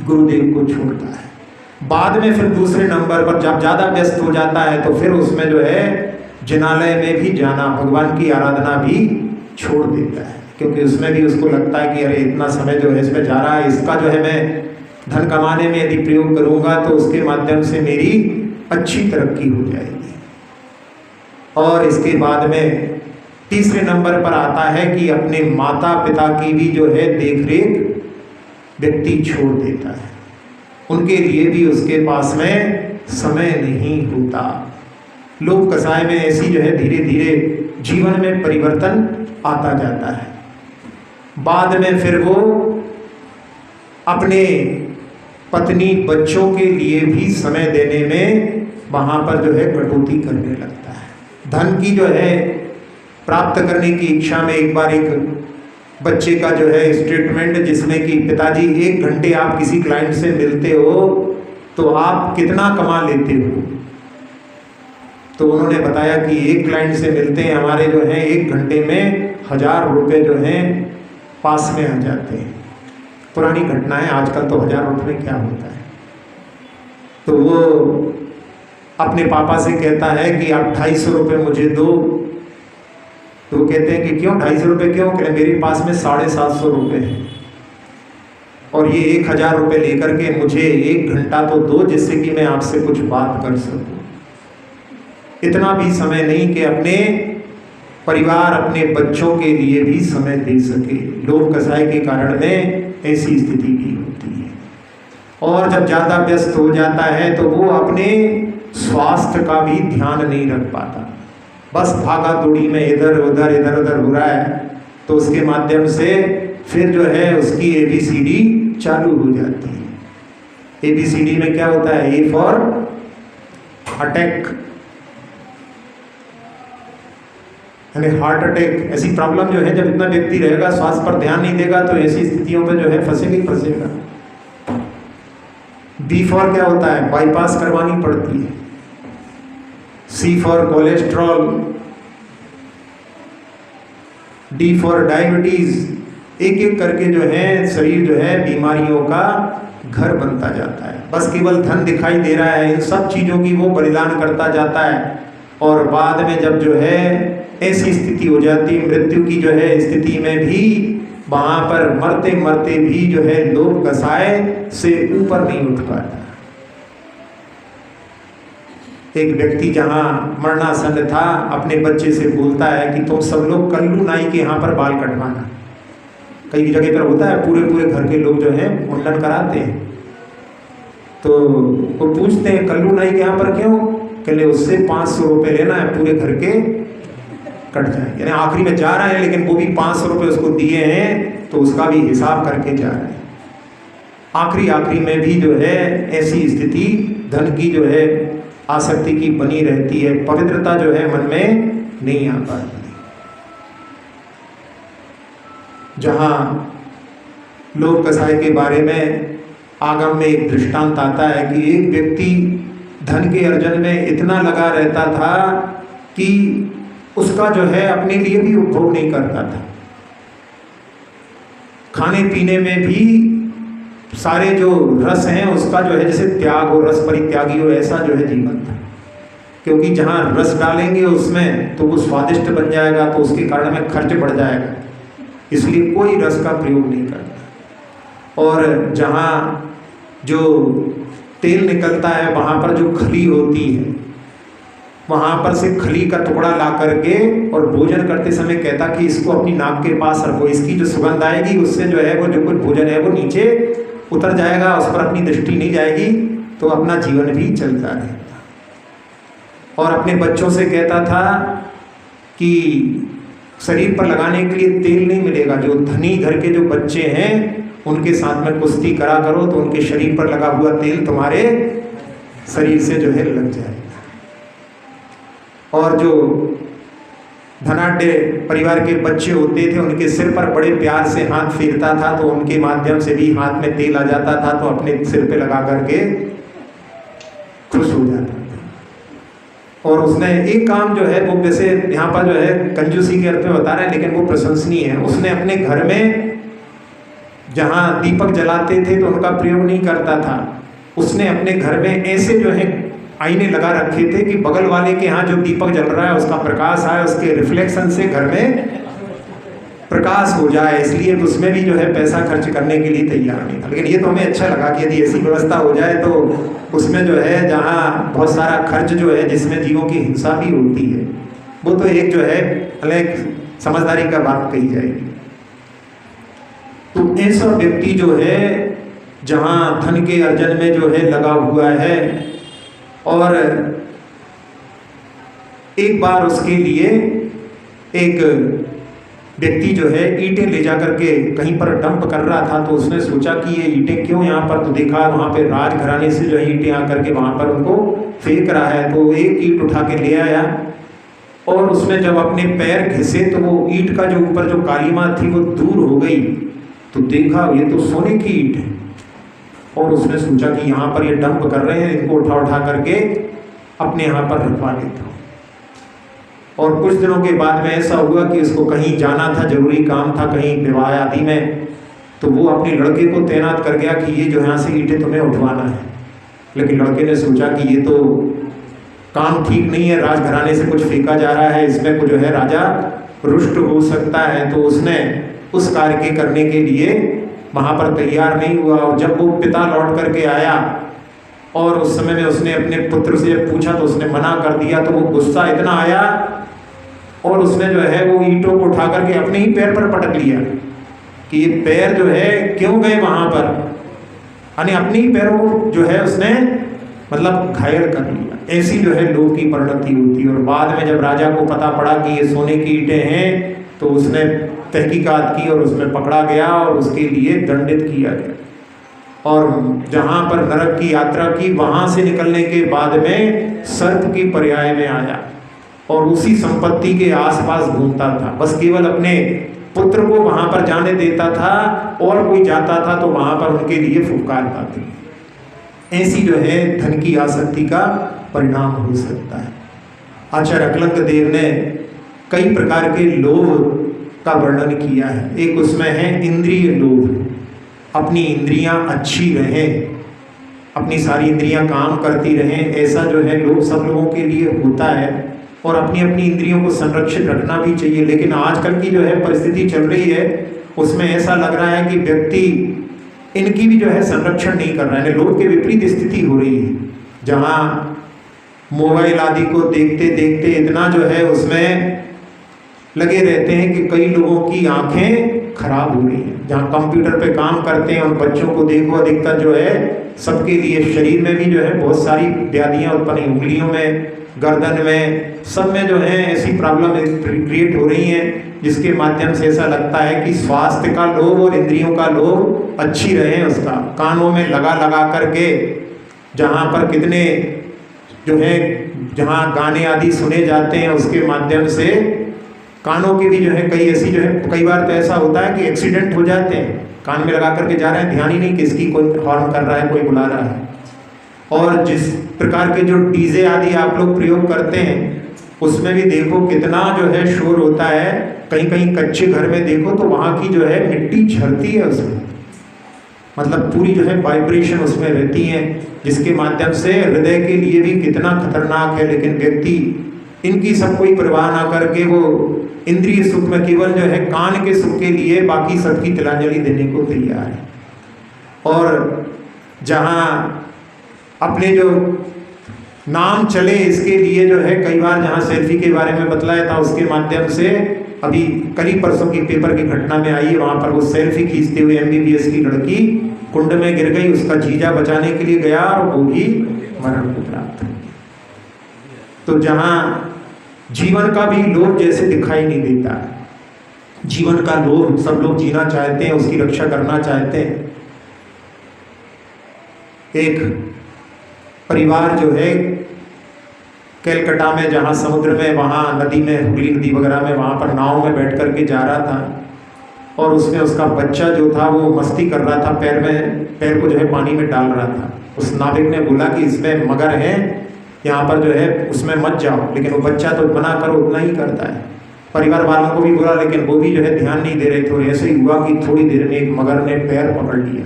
गुरुदेव को छोड़ता है। बाद में फिर दूसरे नंबर पर जब ज़्यादा व्यस्त हो जाता है तो फिर उसमें जो है जिनालय में भी जाना, भगवान की आराधना भी छोड़ देता है, क्योंकि उसमें भी उसको लगता है कि अरे इतना समय जो है इसमें जा रहा है, इसका जो है मैं धन कमाने में यदि प्रयोग करूँगा तो उसके माध्यम से मेरी अच्छी तरक्की हो जाएगी। और इसके बाद में तीसरे नंबर पर आता है कि अपने माता पिता की भी जो है देखरेख व्यक्ति छोड़ देता है, उनके लिए भी उसके पास में समय नहीं होता। लोक कसाय में ऐसी जो है धीरे धीरे जीवन में परिवर्तन आता जाता है। बाद में फिर वो अपने पत्नी बच्चों के लिए भी समय देने में वहाँ पर जो है कटौती करने लगता है। धन की जो है प्राप्त करने की इच्छा में एक बार एक बच्चे का जो है स्टेटमेंट, जिसमें कि पिताजी 1 घंटे आप किसी क्लाइंट से मिलते हो तो आप कितना कमा लेते हो। तो उन्होंने बताया कि एक क्लाइंट से मिलते हैं हमारे जो है 1 घंटे में 1000 रुपये जो हैं पास में आ जाते हैं। पुरानी घटना है, आजकल तो 1000 रुपये में क्या होता है। तो वो अपने पापा से कहता है कि आप 250 रुपये मुझे दो। तो वो कहते हैं कि क्यों 250 रुपये क्यों? कह मेरे पास में 750 रुपये हैं और ये 1000 रुपये लेकर के मुझे 1 घंटा तो दो, जिससे कि मैं आपसे कुछ बात कर सकूं। इतना भी समय नहीं कि अपने परिवार, अपने बच्चों के लिए भी समय दे सके। लोभ कसाय के कारण में ऐसी स्थिति भी होती है। और जब ज़्यादा व्यस्त हो जाता है तो वो अपने स्वास्थ्य का भी ध्यान नहीं रख पाता, बस भागा दौड़ी में इधर उधर हो रहा है। तो उसके माध्यम से फिर जो है उसकी ABCD चालू हो जाती है। ABCD में क्या होता है? A फॉर अटैक, यानी हार्ट अटैक। ऐसी प्रॉब्लम जो है जब इतना व्यक्ति रहेगा, स्वास्थ्य पर ध्यान नहीं देगा, तो ऐसी स्थितियों में जो है फंसेगा। B फॉर क्या होता है? बाईपास करवानी पड़ती है। C for cholesterol, D for diabetes. एक एक करके जो है शरीर जो है बीमारियों का घर बनता जाता है। बस केवल धन दिखाई दे रहा है, इन सब चीज़ों की वो बलिदान करता जाता है। और बाद में जब जो है ऐसी स्थिति हो जाती, मृत्यु की जो है स्थिति में भी वहाँ पर मरते मरते भी जो है लोभ कसाय से ऊपर नहीं उठ पाता। एक व्यक्ति जहाँ मरणासन था, अपने बच्चे से बोलता है कि तुम सब लोग कल्लू नाई के यहाँ पर बाल कटवाना। कई जगह पर होता है, पूरे पूरे घर के लोग जो है मुंडन कराते हैं। तो वो पूछते हैं कल्लू नाई के यहाँ पर क्यों? कहले उससे 500 रुपये लेना है, पूरे घर के कट जाए। यानी आखिरी में जा रहा है, लेकिन वो भी 500 रुपये उसको दिए हैं तो उसका भी हिसाब करके जा रहे हैं। आखिरी में भी जो है ऐसी स्थिति धन की जो है आसक्ति की बनी रहती है, पवित्रता जो है मन में नहीं आ पाती। जहाँ लोभ कसाय के बारे में आगम में एक दृष्टांत आता है कि एक व्यक्ति धन के अर्जन में इतना लगा रहता था कि उसका जो है अपने लिए भी उपभोग नहीं करता था। खाने पीने में भी सारे जो रस हैं उसका जो है जैसे त्याग हो, रस परित्यागी हो, ऐसा जो है जीवन था। क्योंकि जहाँ रस डालेंगे उसमें तो वो स्वादिष्ट बन जाएगा, तो उसके कारण में खर्च बढ़ जाएगा, इसलिए कोई रस का प्रयोग नहीं करता। और जहाँ जो तेल निकलता है वहाँ पर जो खली होती है, वहाँ पर से खली का टुकड़ा ला करके और भोजन करते समय कहता कि इसको अपनी नाक के पास रखो, इसकी जो सुगंध आएगी उससे जो है वो जो कुछ भोजन है वो नीचे उतर जाएगा, उस पर अपनी दृष्टि नहीं जाएगी, तो अपना जीवन भी चलता रहेगा। और अपने बच्चों से कहता था कि शरीर पर लगाने के लिए तेल नहीं मिलेगा, जो धनी घर के जो बच्चे हैं उनके साथ में कुश्ती करा करो तो उनके शरीर पर लगा हुआ तेल तुम्हारे शरीर से जो है लग जाएगा। और जो धनाढ्य परिवार के बच्चे होते थे उनके सिर पर बड़े प्यार से हाथ फेरता था, तो उनके माध्यम से भी हाथ में तेल आ जाता था, तो अपने सिर पे लगा करके खुश हो जाता था। और उसने एक काम जो है वो वैसे यहाँ पर जो है कंजूसी के अर्थ में बता रहे हैं, लेकिन वो प्रशंसनीय है। उसने अपने घर में जहाँ दीपक जलाते थे तो उनका प्रयोग नहीं करता था, उसने अपने घर में ऐसे जो है आईने लगा रखे थे कि बगल वाले के यहाँ जो दीपक जल रहा है उसका प्रकाश आए, उसके रिफ्लेक्शन से घर में प्रकाश हो जाए, इसलिए उसमें भी जो है पैसा खर्च करने के लिए तैयार नहीं था। लेकिन ये तो हमें अच्छा लगा कि यदि ऐसी व्यवस्था हो जाए तो उसमें जो है जहाँ बहुत सारा खर्च जो है जिसमें जीवों की हिंसा भी होती है, वो तो एक जो है अलग समझदारी का बात कही जाएगी। तो ऐसा व्यक्ति जो है जहाँ धन के अर्जन में जो है लगा हुआ है, और एक बार उसके लिए एक व्यक्ति जो है ईंटें ले जा करके कहीं पर डंप कर रहा था, तो उसने सोचा कि ये ईंटें क्यों यहाँ पर, तो देखा वहाँ पे राजघराने से जो है ईंटें आकर के वहाँ पर उनको फेंक रहा है, तो एक ईंट उठा के ले आया और उसमें जब अपने पैर घिसे तो वो ईंट का जो ऊपर जो कालीमा थी वो दूर हो गई, तो देखा ये तो सोने की ईंट है। और उसने सोचा कि यहाँ पर ये डंप कर रहे हैं, इनको उठा करके अपने यहाँ पर रखवा लेता हूँ। और कुछ दिनों के बाद में ऐसा हुआ कि इसको कहीं जाना था, जरूरी काम था कहीं विवाह आदि में, तो वो अपने लड़के को तैनात कर गया कि ये जो यहाँ से ईंटें तुम्हें उठवाना है। लेकिन लड़के ने सोचा कि ये तो काम ठीक नहीं है, राजघराने से कुछ फेंका जा रहा है, इसमें कुछ जो है राजा रुष्ट हो सकता है, तो उसने उस कार्य के करने के लिए वहाँ पर तैयार नहीं हुआ। और जब वो पिता लौट करके आया और उस समय में उसने अपने पुत्र से पूछा तो उसने मना कर दिया, तो वो गुस्सा इतना आया और उसने जो है वो ईंटों को उठा करके अपने ही पैर पर पटक लिया कि ये पैर जो है क्यों गए वहाँ पर, यानी अपने ही पैरों को जो है उसने मतलब घायल कर लिया। ऐसी जो है लोभ की परिणति होती है। और बाद में जब राजा को पता पड़ा कि ये सोने की ईंटें हैं, तो उसने तहकीकात की और उसमें पकड़ा गया और उसके लिए दंडित किया गया। और जहाँ पर नरक की यात्रा की, वहाँ से निकलने के बाद में सर्प की पर्याय में आया और उसी संपत्ति के आसपास घूमता था, बस केवल अपने पुत्र को वहाँ पर जाने देता था, और कोई जाता था तो वहाँ पर उनके लिए फुफकारता था। ऐसी जो है धन की आसक्ति का परिणाम हो सकता है। आचार्य अकलंक देव ने कई प्रकार के लोभ का वर्णन किया है। एक उसमें है इंद्रिय लोभ, अपनी इंद्रियां अच्छी रहें, अपनी सारी इंद्रियां काम करती रहें, ऐसा जो है सब लोगों के लिए होता है और अपनी अपनी इंद्रियों को संरक्षित रखना भी चाहिए। लेकिन आजकल की जो है परिस्थिति चल रही है उसमें ऐसा लग रहा है कि व्यक्ति इनकी भी जो है संरक्षण नहीं कर रहा है। लोग के विपरीत स्थिति हो रही है, जहाँ मोबाइल आदि को देखते देखते इतना जो है उसमें लगे रहते हैं कि कई लोगों की आंखें खराब हो रही हैं। जहाँ कंप्यूटर पे काम करते हैं और बच्चों को देखो, अधिकतर जो है सबके लिए शरीर में भी जो है बहुत सारी व्याधियाँ उत्पन्न, उंगलियों में, गर्दन में, सब में जो है ऐसी प्रॉब्लम क्रिएट हो रही हैं, जिसके माध्यम से ऐसा लगता है कि स्वास्थ्य का लोभ और इंद्रियों का लोभ अच्छी रहे। उसका कानों में लगा लगा करके, जहाँ पर कितने जो है जहाँ गाने आदि सुने जाते हैं, उसके माध्यम से कानों की भी जो है कई ऐसी जो है, कई बार तो ऐसा होता है कि एक्सीडेंट हो जाते हैं, कान में लगा करके जा रहे हैं, ध्यान ही नहीं किसकी कोई हॉर्न कर रहा है, कोई बुला रहा है। और जिस प्रकार के जो डीजे आदि आप लोग प्रयोग करते हैं उसमें भी देखो कितना जो है शोर होता है। कहीं कहीं कच्चे घर में देखो तो वहाँ की जो है मिट्टी झड़ती है उसमें, मतलब पूरी जो है वाइब्रेशन उसमें रहती है, जिसके माध्यम से हृदय के लिए भी कितना खतरनाक है। लेकिन व्यक्ति इनकी सब कोई परवाह ना करके वो इंद्रिय सुख में केवल जो है कान के सुख के लिए बाकी सबकी तिलांजलि देने को तैयार है। और जहाँ अपने जो नाम चले इसके लिए जो है कई बार जहाँ सेल्फी के बारे में बतलाया था, उसके माध्यम से अभी कल ही परसों की पेपर की घटना में आई है, वहाँ पर वो सेल्फी खींचते हुए MBBS की लड़की कुंड में गिर गई, उसका जीजा बचाने के लिए गया और वो भी मरण को प्राप्त हो गया। तो जहाँ जीवन का भी लोभ जैसे दिखाई नहीं देता, जीवन का लोभ सब लोग जीना चाहते हैं, उसकी रक्षा करना चाहते हैं। एक परिवार जो है कलकत्ता में, जहाँ समुद्र में, वहाँ नदी में, हुगली नदी वगैरह में, वहाँ पर नाव में बैठ करके जा रहा था और उसमें उसका बच्चा जो था वो मस्ती कर रहा था, पैर को जो है पानी में डाल रहा था। उस नाविक ने बोला कि इसमें मगर है, यहाँ पर जो है उसमें मत जाओ, लेकिन वो बच्चा तो मना करो उतना ही करता है। परिवार वालों को भी बोला, लेकिन वो भी जो है ध्यान नहीं दे रहे थे। ऐसे ही हुआ कि थोड़ी देर में एक मगर ने पैर पकड़ लिया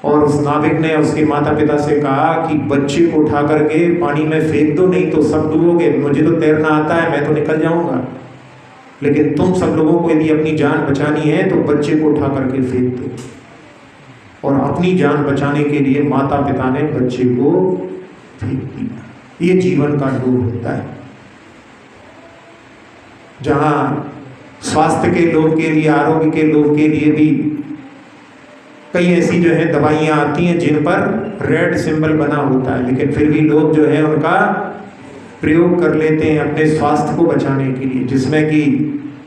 और उस नाविक ने उसके माता पिता से कहा कि बच्चे को उठा करके पानी में फेंक दो, नहीं तो सब डूबोगे, मुझे तो तैरना आता है, मैं तो निकल जाऊंगा, लेकिन तुम सब लोगों को यदि अपनी जान बचानी है तो बच्चे को उठा करके फेंक दो। और अपनी जान बचाने के लिए माता पिता ने बच्चे को फेंक दिया। ये जीवन का लोभ होता है। जहाँ स्वास्थ्य के लोभ के लिए, आरोग्य के लोभ के लिए भी कई ऐसी जो है दवाइयाँ आती हैं जिन पर रेड सिंबल बना होता है, लेकिन फिर भी लोग जो है उनका प्रयोग कर लेते हैं अपने स्वास्थ्य को बचाने के लिए, जिसमें कि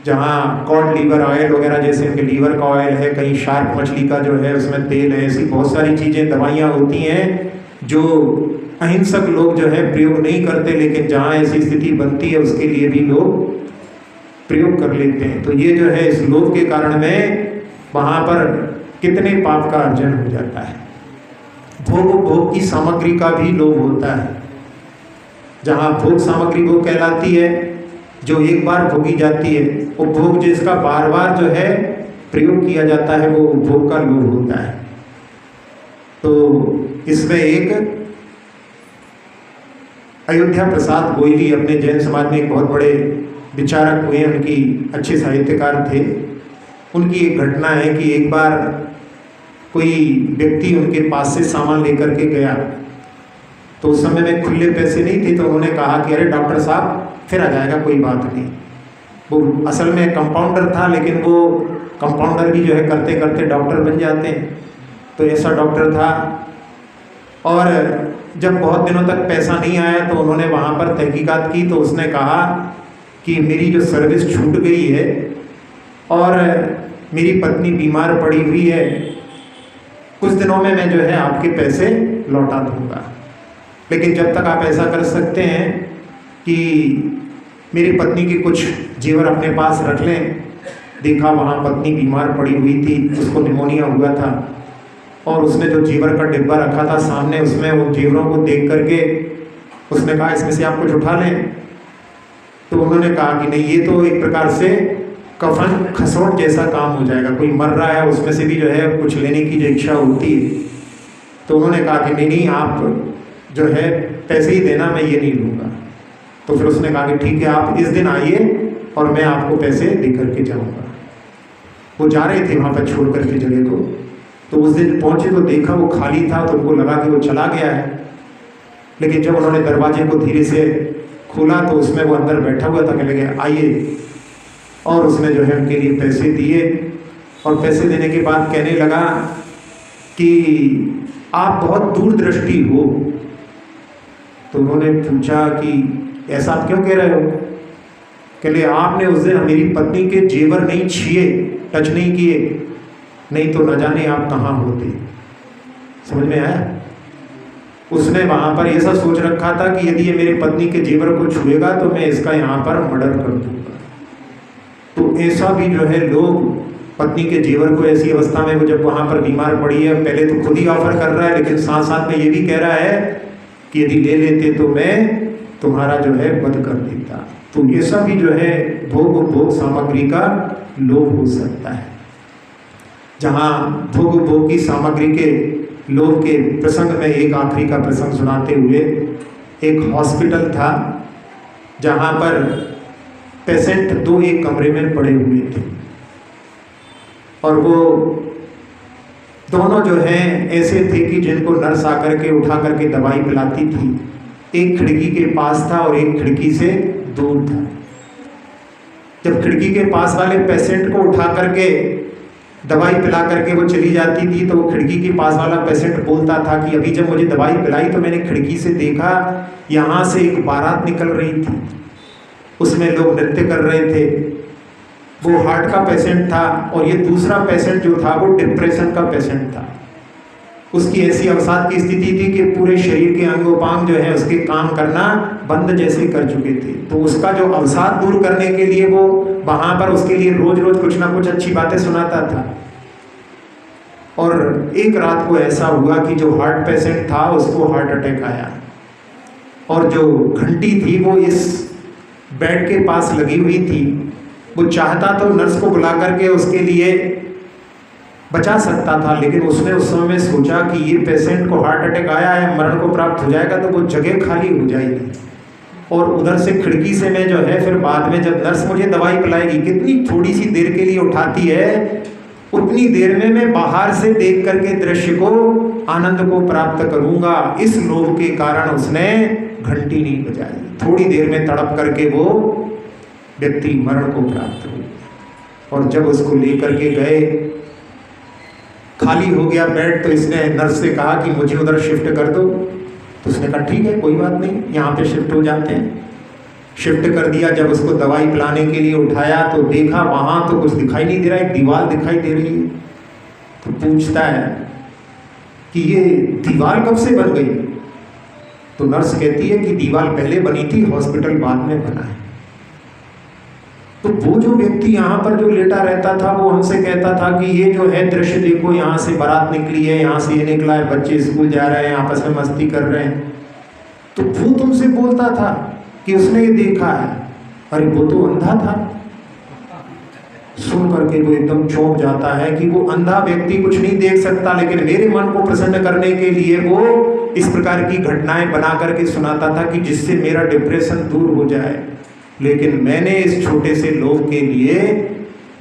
जहाँ कॉड लीवर ऑयल वगैरह, जैसे उनके लीवर का ऑयल है, कहीं शार्क मछली का जो है उसमें तेल है, ऐसी बहुत सारी चीज़ें दवाइयाँ होती हैं जो अहिंसक लोग जो है प्रयोग नहीं करते, लेकिन जहाँ ऐसी स्थिति बनती है उसके लिए भी लोग प्रयोग कर लेते हैं। तो ये जो है इस लोभ के कारण में वहाँ पर कितने पाप का अर्जन हो जाता है। भोग की सामग्री का भी लोभ होता है। जहाँ भोग सामग्री वो कहलाती है जो एक बार भोगी जाती है, वो भोग जिसका बार बार जो है प्रयोग किया जाता है वो भोग का लोभ होता है। तो इसमें एक अयोध्या प्रसाद गोयली अपने जैन समाज में एक बहुत बड़े विचारक हुए, उनकी अच्छे साहित्यकार थे। उनकी एक घटना है कि एक बार कोई व्यक्ति उनके पास से सामान लेकर के गया, तो उस समय में खुले पैसे नहीं थे, तो उन्होंने कहा कि अरे डॉक्टर साहब फिर आ जाएगा, कोई बात नहीं। वो असल में कंपाउंडर था, लेकिन वो कंपाउंडर भी जो है करते करते डॉक्टर बन जाते हैं। तो ऐसा डॉक्टर था, और जब बहुत दिनों तक पैसा नहीं आया तो उन्होंने वहाँ पर तहकीकात की, तो उसने कहा कि मेरी जो सर्विस छूट गई है और मेरी पत्नी बीमार पड़ी हुई है, कुछ दिनों में मैं जो है आपके पैसे लौटा दूंगा, लेकिन जब तक आप ऐसा कर सकते हैं कि मेरी पत्नी के कुछ जेवर अपने पास रख लें। देखा वहाँ पत्नी बीमार पड़ी हुई थी, उसको निमोनिया हुआ था, और उसने जो जेवर का डिब्बा रखा था सामने, उसमें वो जेवरों को देख करके उसने कहा इसमें से आप कुछ उठा लें। तो उन्होंने कहा कि नहीं, ये तो एक प्रकार से कफन खसोट जैसा काम हो जाएगा। कोई मर रहा है उसमें से भी जो है कुछ लेने की जो इच्छा होती है, तो उन्होंने कहा कि नहीं नहीं, आप जो है पैसे ही देना, मैं ये नहीं लूँगा। तो फिर उसने कहा कि ठीक है, आप इस दिन आइए और मैं आपको पैसे दे करके जाऊँगा। वो जा रहे थे वहाँ पर छोड़ करके जगह को, तो उस दिन पहुँचे तो देखा वो खाली था, तो उनको लगा कि वो चला गया है। लेकिन जब उन्होंने दरवाजे को धीरे से खोला तो उसमें वो अंदर बैठा हुआ था। कहने लगे आइए, और उसने जो है उनके लिए पैसे दिए, और पैसे देने के बाद कहने लगा कि आप बहुत दूरदृष्टि हो। तो उन्होंने पूछा कि ऐसा आप क्यों कह रहे हो? कहले आपने उस दिन मेरी पत्नी के जेवर नहीं छुए, टच नहीं किए, नहीं तो न जाने आप कहाँ होते। समझ में आया? उसने वहाँ पर ऐसा सोच रखा था कि यदि ये मेरी पत्नी के जेवर को छुएगा तो मैं इसका यहाँ पर मर्डर कर दूँगा। तो ऐसा भी जो है लोग पत्नी के जेवर को ऐसी अवस्था में, वो जब वहाँ पर बीमार पड़ी है, पहले तो खुद ही ऑफर कर रहा है, लेकिन साथ साथ में ये भी कह रहा है कि यदि ले लेते तो मैं तुम्हारा जो है वध कर देता। तो ऐसा भी जो है भोग सामग्री का लोभ हो सकता है। जहाँ भोग की सामग्री के लोभ के प्रसंग में एक आखिरी का प्रसंग सुनाते हुए, एक हॉस्पिटल था जहाँ पर पेशेंट दो एक कमरे में पड़े हुए थे, और वो दोनों जो हैं ऐसे थे कि जिनको नर्स आकर के उठा करके दवाई पिलाती थी। एक खिड़की के पास था और एक खिड़की से दूर था। जब खिड़की के पास वाले पेशेंट को उठा करके दवाई पिला करके वो चली जाती थी, तो वो खिड़की के पास वाला पेशेंट बोलता था कि अभी जब मुझे दवाई पिलाई तो मैंने खिड़की से देखा, यहाँ से एक बारात निकल रही थी, उसमें लोग नृत्य कर रहे थे। वो हार्ट का पेशेंट था, और ये दूसरा पेशेंट जो था वो डिप्रेशन का पेशेंट था। उसकी ऐसी अवसाद की स्थिति थी कि पूरे शरीर के अंगोपांग जो है उसके काम करना बंद जैसे कर चुके थे। तो उसका जो अवसाद दूर करने के लिए वो वहाँ पर उसके लिए रोज रोज कुछ ना कुछ अच्छी बातें सुनाता था। और एक रात को ऐसा हुआ कि जो हार्ट पेशेंट था उसको हार्ट अटैक आया, और जो घंटी थी वो इस बेड के पास लगी हुई थी। वो चाहता तो नर्स को बुला करके उसके लिए बचा सकता था, लेकिन उसने उस समय सोचा कि ये पेशेंट को हार्ट अटैक आया है, मरण को प्राप्त हो जाएगा तो वो जगह खाली हो जाएगी, और उधर से खिड़की से मैं जो है फिर बाद में जब नर्स मुझे दवाई पिलाएगी, कितनी थोड़ी सी देर के लिए उठाती है, उतनी देर में मैं बाहर से देख करके दृश्य को, आनंद को प्राप्त करूंगा। इस लोभ के कारण उसने घंटी नहीं बजाई। थोड़ी देर में तड़प करके वो व्यक्ति मरण को प्राप्त हुआ। और जब उसको लेकर के गए, खाली हो गया बेड, तो इसने नर्स से कहा कि मुझे उधर शिफ्ट कर दो। तो उसने कहा ठीक है, कोई बात नहीं, यहाँ पे शिफ्ट हो जाते हैं। शिफ्ट कर दिया। जब उसको दवाई पिलाने के लिए उठाया तो देखा वहाँ तो कुछ दिखाई नहीं दे रहा, एक दीवार दिखाई दे रही है। तो पूछता है कि ये दीवार कब से बन गई? तो नर्स कहती है कि दीवार पहले बनी थी, हॉस्पिटल बाद में बना है। तो वो जो व्यक्ति यहाँ पर जो लेटा रहता था वो हमसे कहता था कि ये जो है दृश्य देखो, यहाँ से बारात निकली है, यहाँ से ये निकला है, बच्चे स्कूल जा रहे हैं, आपस में मस्ती कर रहे हैं। तो वो तुमसे बोलता था कि उसने ये देखा है। अरे वो तो अंधा था। सुन करके वो एकदम चौंक जाता है कि वो अंधा व्यक्ति कुछ नहीं देख सकता, लेकिन मेरे मन को प्रसन्न करने के लिए वो इस प्रकार की घटनाएं बना करके सुनाता था कि जिससे मेरा डिप्रेशन दूर हो जाए। लेकिन मैंने इस छोटे से लोभ के लिए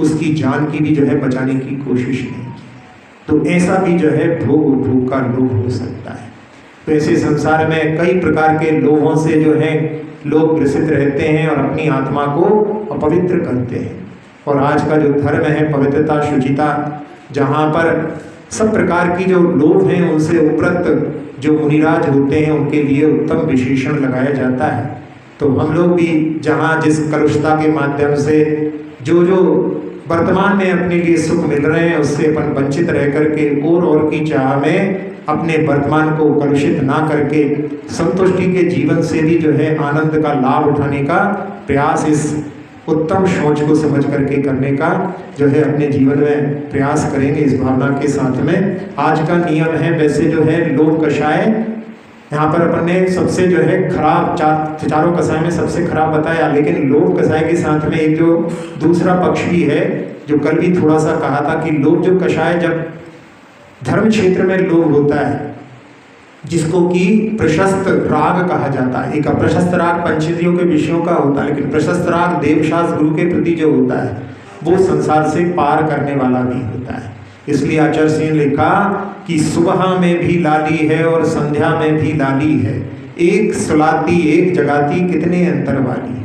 उसकी जान की भी जो है बचाने की कोशिश नहीं की। तो ऐसा भी जो है भोग का लोभ हो सकता है। तो ऐसे संसार में कई प्रकार के लोभों से जो है लोग ग्रसित रहते हैं और अपनी आत्मा को अपवित्र करते हैं। और आज का जो धर्म है पवित्रता, शुचिता, जहाँ पर सब प्रकार की जो लोभ हैं उनसे उपरत जो मुनिराज होते हैं उनके लिए उत्तम विशेषण लगाया जाता है। तो हम लोग भी जहाँ जिस कलुषता के माध्यम से जो वर्तमान में अपने लिए सुख मिल रहे हैं उससे अपन वंचित रह करके और की चाह में अपने वर्तमान को कलुषित ना करके संतुष्टि के जीवन से भी जो है आनंद का लाभ उठाने का प्रयास, इस उत्तम सोच को समझ करके करने का जो है अपने जीवन में प्रयास करेंगे इस भावना के साथ में। आज का नियम है वैसे जो है लोभ कषाय यहाँ पर अपन ने सबसे जो है खराब चारों कसाय में सबसे खराब बताया, लेकिन लोभ कसाय के साथ में एक जो दूसरा पक्ष भी है, जो कल भी थोड़ा सा कहा था कि लोभ जो कषाय, जब धर्म क्षेत्र में लोभ होता है, जिसको कि प्रशस्त राग कहा जाता है। एक अप्रशस्त राग पंचेंद्रियों के विषयों का होता है, लेकिन प्रशस्त राग देवशास्त्र गुरु के प्रति जो होता है वो संसार से पार करने वाला भी होता है। इसलिए आचार्य सिंह ने लिखा कि सुबह में भी लाली है और संध्या में भी लाली है, एक सुलाती एक जगाती कितने अंतर वाली।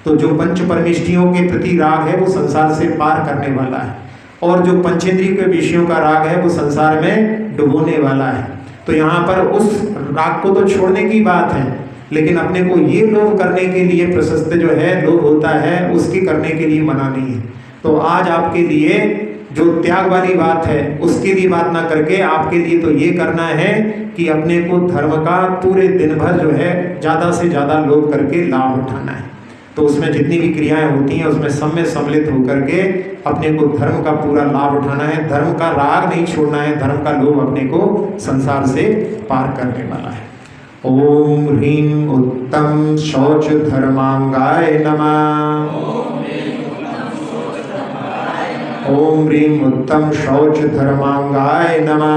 तो जो पंच परमेष्ठियों के प्रति राग है वो संसार से पार करने वाला है, और जो पंचेंद्रिय के विषयों का राग है वो संसार में डुबोने वाला है। तो यहाँ पर उस राग को तो छोड़ने की बात है, लेकिन अपने को ये लोभ करने के लिए प्रशस्त जो है लोभ होता है, उसकी करने के लिए मना नहीं है। तो आज आपके लिए जो त्याग वाली बात है उसके लिए बात ना करके आपके लिए तो ये करना है कि अपने को धर्म का पूरे दिन भर जो है ज़्यादा से ज़्यादा लोभ करके लाभ उठाना है। तो उसमें जितनी भी क्रियाएं होती हैं उसमें सब में सम्मिलित होकर के अपने को धर्म का पूरा लाभ उठाना है। धर्म का राग नहीं छोड़ना है, धर्म का लोभ अपने को संसार से पार करने वाला है। ओम ह्रीं उत्तम शौच धर्मांगाय नमः। ओम ह्रीं उत्तम शौच धर्मांगाय नमः।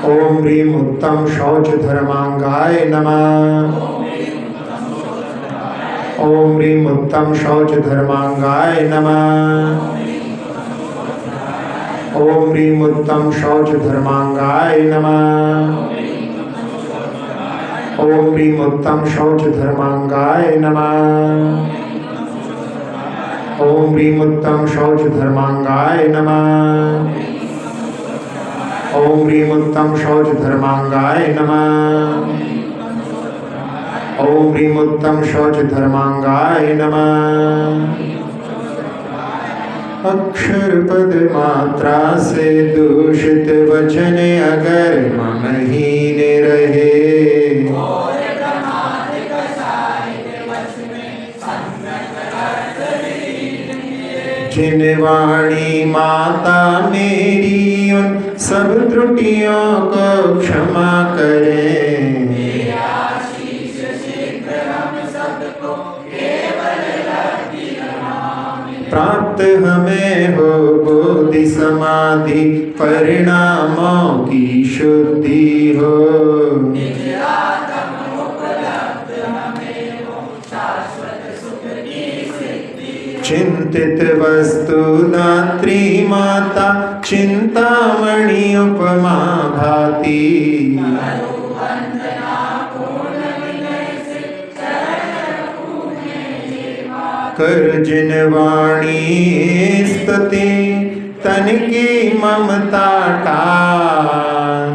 ओम ह्रीं उत्तम शौच धर्मांगाय नमः। ओम ह्रीं उत्तम शौच धर्मांगाय नमः। ओम ह्रीं उत्तम शौच धर्मांगाय नमः। ओम ह्रीं उत्तम शौच धर्मांगाय नमः। ओम ह्रीं उत्तम शौच धर्मांगाय नमः। ओम ह्रीं उत्तम शौच धर्मांगाय नमः। ओम ह्रीं उत्तम शौच धर्मांगाय नमः। अक्षर पद मात्रा से दूषित वचन अगर मनहीन रहे, जिन वाणी माता मेरी उन सब त्रुटियों को क्षमा करें। प्राप्त हमें हो बोधि समाधि परिणामों की शुद्धि हो। चिंतित वस्तु दात्री माता चिंतामणि उपमा भाति। कर जिन वाणी स्तुति तन की ममता टाल।